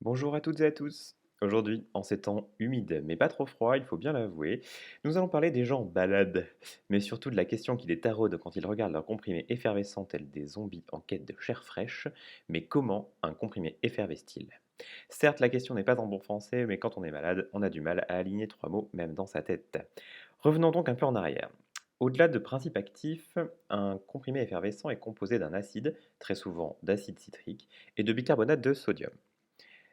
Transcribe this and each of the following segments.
Bonjour à toutes et à tous. Aujourd'hui, en ces temps humides mais pas trop froids, il faut bien l'avouer, nous allons parler des gens balades, mais surtout de la question qui les taraude quand ils regardent leurs comprimés effervescents tels des zombies en quête de chair fraîche. Mais comment un comprimé effervescit-il? Certes, la question n'est pas en bon français, mais quand on est malade, on a du mal à aligner trois mots, même dans sa tête. Revenons donc un peu en arrière. Au-delà de principes actifs, un comprimé effervescent est composé d'un acide, très souvent d'acide citrique, et de bicarbonate de sodium.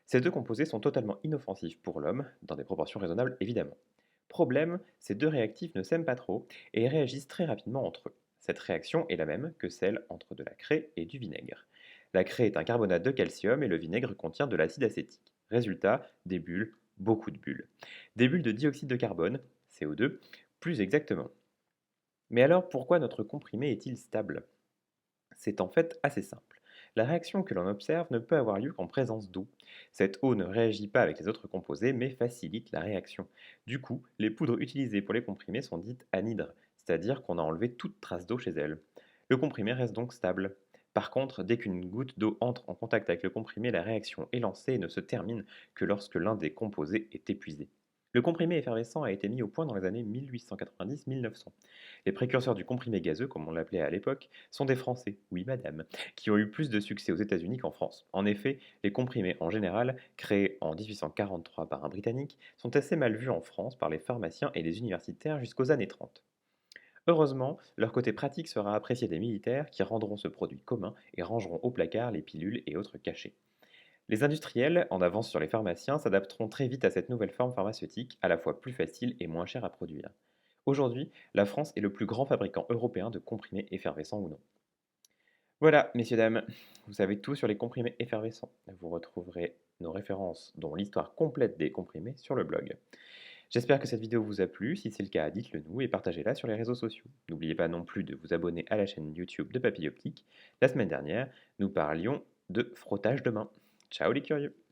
Ces deux composés sont totalement inoffensifs pour l'homme, dans des proportions raisonnables évidemment. Problème, ces deux réactifs ne s'aiment pas trop et réagissent très rapidement entre eux. Cette réaction est la même que celle entre de la craie et du vinaigre. La craie est un carbonate de calcium et le vinaigre contient de l'acide acétique. Résultat, des bulles, beaucoup de bulles. Des bulles de dioxyde de carbone, CO2, plus exactement. Mais alors pourquoi notre comprimé est-il stable? C'est en fait assez simple. La réaction que l'on observe ne peut avoir lieu qu'en présence d'eau. Cette eau ne réagit pas avec les autres composés mais facilite la réaction. Du coup, les poudres utilisées pour les comprimés sont dites anhydres, c'est-à-dire qu'on a enlevé toute trace d'eau chez elles. Le comprimé reste donc stable. Par contre, dès qu'une goutte d'eau entre en contact avec le comprimé, la réaction est lancée et ne se termine que lorsque l'un des composés est épuisé. Le comprimé effervescent a été mis au point dans les années 1890-1900. Les précurseurs du comprimé gazeux, comme on l'appelait à l'époque, sont des Français, oui madame, qui ont eu plus de succès aux États-Unis qu'en France. En effet, les comprimés en général, créés en 1843 par un Britannique, sont assez mal vus en France par les pharmaciens et les universitaires jusqu'aux années 30. Heureusement, leur côté pratique sera apprécié des militaires qui rendront ce produit commun et rangeront au placard les pilules et autres cachets. Les industriels, en avance sur les pharmaciens, s'adapteront très vite à cette nouvelle forme pharmaceutique, à la fois plus facile et moins chère à produire. Aujourd'hui, la France est le plus grand fabricant européen de comprimés effervescents ou non. Voilà, messieurs, dames, vous savez tout sur les comprimés effervescents. Vous retrouverez nos références, dont l'histoire complète des comprimés, sur le blog. J'espère que cette vidéo vous a plu. Si c'est le cas, dites-le nous et partagez-la sur les réseaux sociaux. N'oubliez pas non plus de vous abonner à la chaîne YouTube de Papille Optique. La semaine dernière, nous parlions de frottage de main. Ciao les curieux!